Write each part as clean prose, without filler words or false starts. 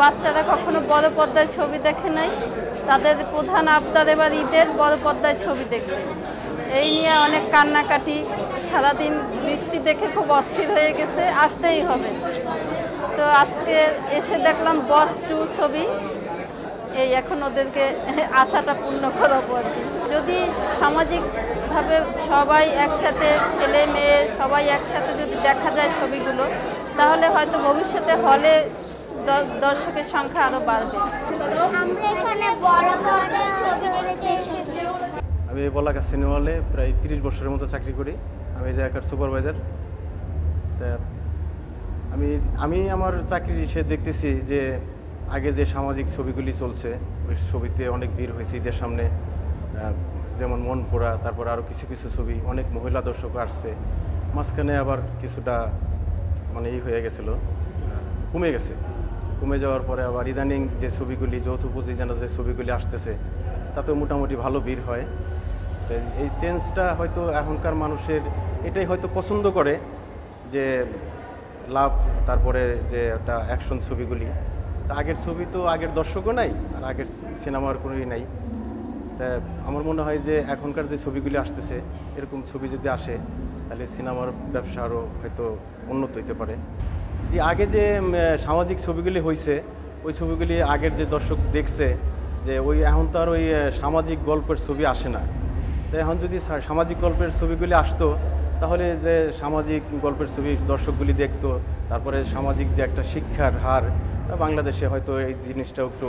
বাচ্চারা কখনো বড় পর্দায় ছবি দেখে নাই, তাদের প্রধান আবদার এবার ঈদের বড় পর্দায় ছবি দেখবে। এই নিয়ে অনেক কান্নাকাটি, সারাদিন বৃষ্টি দেখে খুব অস্থির হয়ে গেছে, আসতেই হবে। তো আজকে এসে দেখলাম বস 2 ছবি, এই এখন ওদেরকে আশাটা পূর্ণ করাবো আর কি। যদি সামাজিকভাবে সবাই একসাথে, ছেলে মেয়ে সবাই একসাথে যদি দেখা যায় ছবিগুলো, তাহলে হয়তো ভবিষ্যতে হলে দর্শকের সংখ্যা আরও বাড়বে। আমি বলাকা সিনেমা হলে প্রায় 30 বছরের মতো চাকরি করি। আমি এই জায়গার সুপারভাইজার। তা আমি আমার চাকরি সে দেখতেছি যে আগে যে সামাজিক ছবিগুলি চলছে, ওই ছবিতে অনেক ভিড় হয়েছে ঈদের সামনে, যেমন মন পোড়া, তারপর আরও কিছু কিছু ছবি, অনেক মহিলা দর্শক আসছে। মাঝখানে আবার কিছুটা মানে হয়ে গেছিলো, কমে গেছে। কমে যাওয়ার পরে আবার ইদানিং যে ছবিগুলি, যৌথ প্রযোজনা যে ছবিগুলি আসতেছে, তাতেও মোটামুটি ভালো ভিড় হয়। তো এই চেঞ্জটা হয়তো এখনকার মানুষের এটাই হয়তো পছন্দ করে, যে লাভ, তারপরে যে একটা অ্যাকশন ছবিগুলি। তা আগের ছবি তো আগের দর্শকও নাই, আর আগের সিনেমার কোনোই নাই। তা আমার মনে হয় যে এখনকার যে ছবিগুলি আসতেছে, এরকম ছবি যদি আসে, তাহলে সিনেমার ব্যবসা আরও হয়তো উন্নত হইতে পারে। যে আগে যে সামাজিক ছবিগুলি হয়েছে, ওই ছবিগুলি আগের যে দর্শক দেখছে, যে ওই এখন তো আর ওই সামাজিক গল্পের ছবি আসে না। তো এখন যদি সামাজিক গল্পের ছবিগুলি আসতো, তাহলে যে সামাজিক গল্পের ছবি দর্শকগুলি দেখতো, তারপরে সামাজিক যে একটা শিক্ষার হার বাংলাদেশে, হয়তো এই জিনিসটা একটু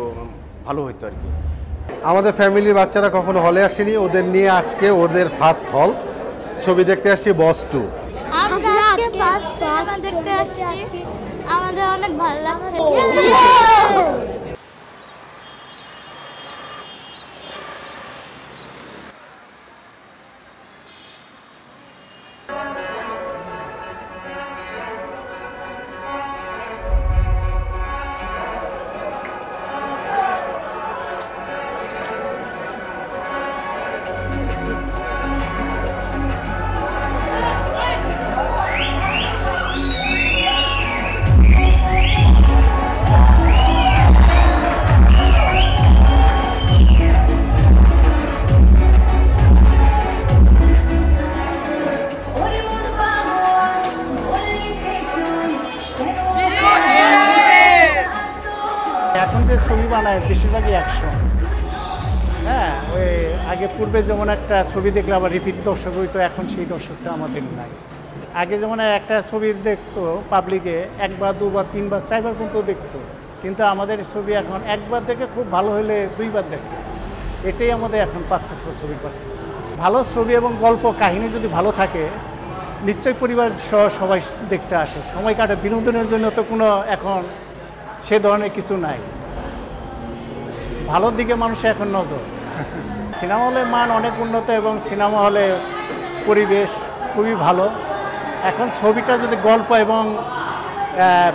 ভালো হইতো আর কি। আমাদের ফ্যামিলির বাচ্চারা কখনো হলে আসেনি, ওদের নিয়ে আজকে ওদের ফার্স্ট হল ছবি দেখতে আসছি বস 2। আমরা আজকে ফার্স্ট সিনেমা দেখতে আসছি, আমাদের অনেক ভালো লাগছে। এখন যে ছবি বানায় বেশিরভাগই অ্যাকশন। হ্যাঁ, ওই আগে পূর্বে যেমন একটা ছবি দেখলে আবার রিপিট দর্শক হইতো, এখন সেই দর্শকটা আমাদের নাই। আগে যেমন একটা ছবি দেখতো পাবলিকে একবার, দুবার, তিনবার, চারবার পর্যন্ত দেখতো, কিন্তু আমাদের ছবি এখন একবার দেখে খুব ভালো হলে 2 বার দেখে। এটাই আমাদের এখন পার্থক্য, ছবির পার্থক্য। ভালো ছবি এবং গল্প কাহিনী যদি ভালো থাকে, নিশ্চয়ই পরিবার সহ সবাই দেখতে আসে। সময় কাটে, বিনোদনের জন্য তো কোনো এখন সে ধরনের কিছু নাই। ভালোর দিকে মানুষের এখন নজর। সিনেমা হলের মান অনেক উন্নত এবং সিনেমা হলে পরিবেশ খুবই ভালো। এখন ছবিটা যদি গল্প এবং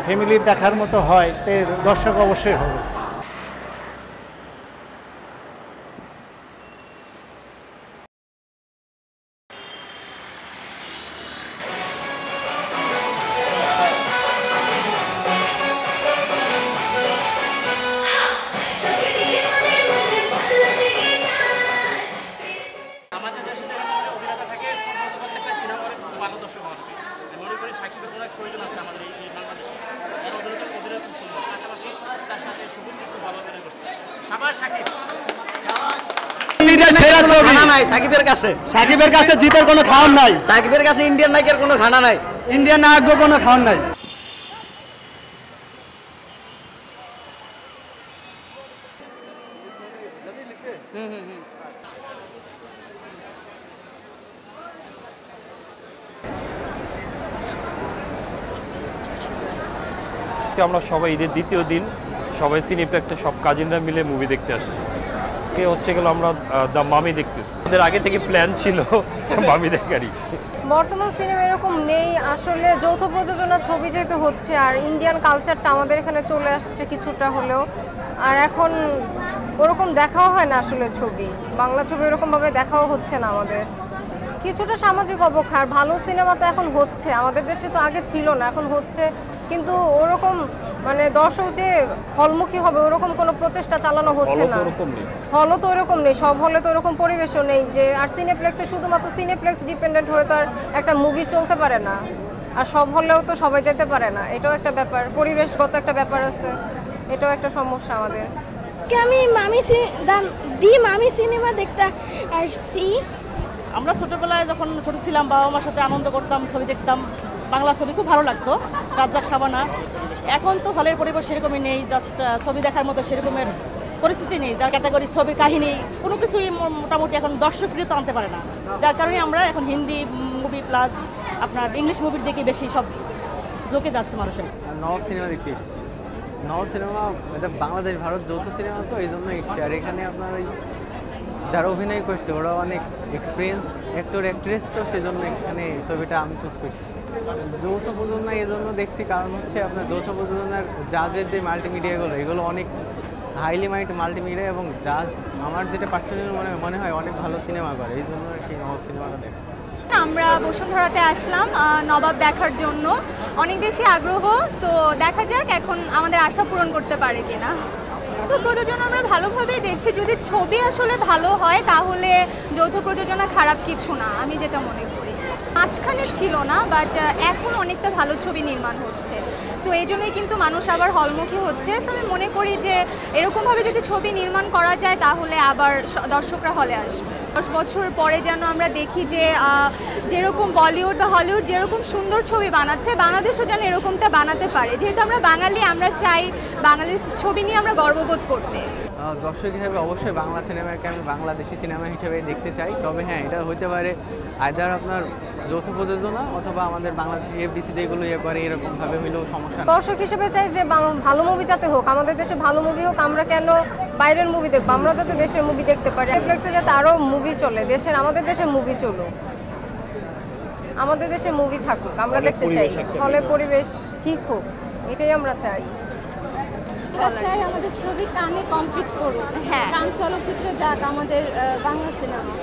ফ্যামিলি দেখার মতো হয়, তে দর্শক অবশ্যই হবে। সাকিবের কাছে জিতের কোনো খাওয়ার নাই, সাকিবের কাছে ইন্ডিয়ান নায়কের কোনো খানা নাই, ইন্ডিয়ান নায়ক কোনো খাওয়ার নাই। আমরা সবাই ঈদের দ্বিতীয় দিন সবাই সিনেপ্লেক্সে সব কাজিনরা মিলে মুভি দেখতে আসি। আজকে হচ্ছে গেল আমরা দ্য মামি দেখতেছি। আমাদের আগে থেকে প্ল্যান ছিল মামি দেখারই। বর্তমান সিনেমা এরকম নেই আসলে, যৌথ প্রযোজনা ছবি যেহেতু হচ্ছে, আর ইন্ডিয়ান কালচারটা আমাদের এখানে চলে আসছে কিছুটা হলেও, আর এখন ওরকম দেখাও হয় না আসলে ছবি, বাংলা ছবি ওরকমভাবে দেখাও হচ্ছে না আমাদের। কিছুটা সামাজিক অবক্ষয়, ভালো সিনেমা তো এখন হচ্ছে, আমাদের দেশে তো আগে ছিল না, এখন হচ্ছে, কিন্তু ওরকম মানে দর্শক যে হলমুখী হবে ওরকম কোনো প্রচেষ্টা চালানো হচ্ছে না। হলও তো ওরকম নেই, সব হলে তো ওরকম পরিবেশও নেই যে, আর সিনেপ্লেক্সে শুধুমাত্র সিনেপ্লেক্স ডিপেন্ডেন্ট হয়ে তো আর একটা মুভি চলতে পারে না, আর সব হলেও তো সবাই যেতে পারে না, এটাও একটা ব্যাপার, পরিবেশগত একটা ব্যাপার আছে, এটাও একটা সমস্যা আমাদের। আমি মামি সিনেমা দেখতে আসছি। আমরা ছোটবেলায় যখন ছোট ছিলাম বাবা মার সাথে আনন্দ করতাম, ছবি দেখতাম, বাংলা ছবি খুব ভালো লাগতো, রাজ্জাক শাবানা। এখন তো হলের পরিবেশ সেরকমই নেই, জাস্ট ছবি দেখার মতো সেরকমের পরিস্থিতি নেই, যার ক্যাটাগরি ছবি কাহিনী কোনো কিছুই মোটামুটি এখন দর্শকপ্রিয়তা আনতে পারে না, যার কারণে আমরা এখন হিন্দি মুভি প্লাস আপনার ইংলিশ মুভির দিকে বেশি সব ঝোঁকে যাচ্ছে মানুষের। নবাব সিনেমা দেখতে এসেছি। নবাব সিনেমা এটা বাংলাদেশ ভারত যৌথ সিনেমা, তো এই জন্য এসেছি। আর এখানে আপনার ওই যারা অভিনয় করছে ওরা অনেক এক্সপিরিয়েন্স অ্যাক্টর অ্যাক্ট্রেস, তো সেজন্য এখানে এই ছবিটা আমি চুজ করছি। যৌথ প্রযোজনা এই জন্য দেখছি কারণ হচ্ছে আপনার যৌথ প্রযোজনার জাজের যে মাল্টিমিডিয়াগুলো এগুলো অনেক হাইলি মাল্টিমিডিয়া, এবং জাজ আমার যেটা পার্সোনালি মনে হয় অনেক ভালো সিনেমা করে, এই জন্য আর কি নবাব সিনেমাটা দেখা। আমরা বসুন্ধরাতে আসলাম নবাব দেখার জন্য, অনেক বেশি আগ্রহ, তো দেখা যাক এখন আমাদের আশা পূরণ করতে পারে কিনা। যৌথ প্রযোজনা আমরা ভালোভাবেই দেখছি, যদি ছবি আসলে ভালো হয় তাহলে যৌথ প্রযোজনা খারাপ কিছু না, আমি যেটা মনে করি। মাঝখানে ছিল না, বাট এখন অনেকটা ভালো ছবি নির্মাণ হচ্ছে, তো এই জন্যই কিন্তু মানুষ আবার হলমুখী হচ্ছে। তো আমি মনে করি যে এরকমভাবে যদি ছবি নির্মাণ করা যায় তাহলে আবার দর্শকরা হলে আসবে। 10 বছর পরে যেন আমরা দেখি যে যেরকম বলিউড বা হলিউড যেরকম সুন্দর ছবি বানাচ্ছে, বাংলাদেশও যেন এরকমটা বানাতে পারে। যেহেতু আমরা বাঙালি, আমরা চাই বাঙালির ছবি নিয়ে আমরা গর্ববোধ করতে। দর্শক হিসেবে অবশ্যই বাংলা সিনেমাকে আমি বাংলাদেশি সিনেমা হিসেবে দেখতে চাই, তবে হ্যাঁ এটা হতে পারে আইদার আপনার যৌথ প্রযোজনা অথবা আমাদের বাংলাদেশি এফডিসি যেগুলো ইয়ে করে এরকমভাবে হলেও সমস্যা। দর্শক হিসেবে চাই যে ভালো মুভি যাতে হোক, আমাদের দেশে ভালো মুভি হোক, আমরা কেন বাইরের মুভি দেখবো, আমরা যাতে দেশের মুভি দেখতে পারি, নেটফ্লিক্সে যাতে আরও মুভি চলে, আমাদের দেশে মুভি চলুক, আমাদের দেশে মুভি থাকুক, আমরা দেখতে চাই, হলে পরিবেশ ঠিক হোক, এটাই আমরা চাই। চাই আমাদের ছবি কানে কমপ্লিট করুক, হ্যাঁ, গান চলচ্চিত্রে যাক আমাদের বাংলা সিনেমা।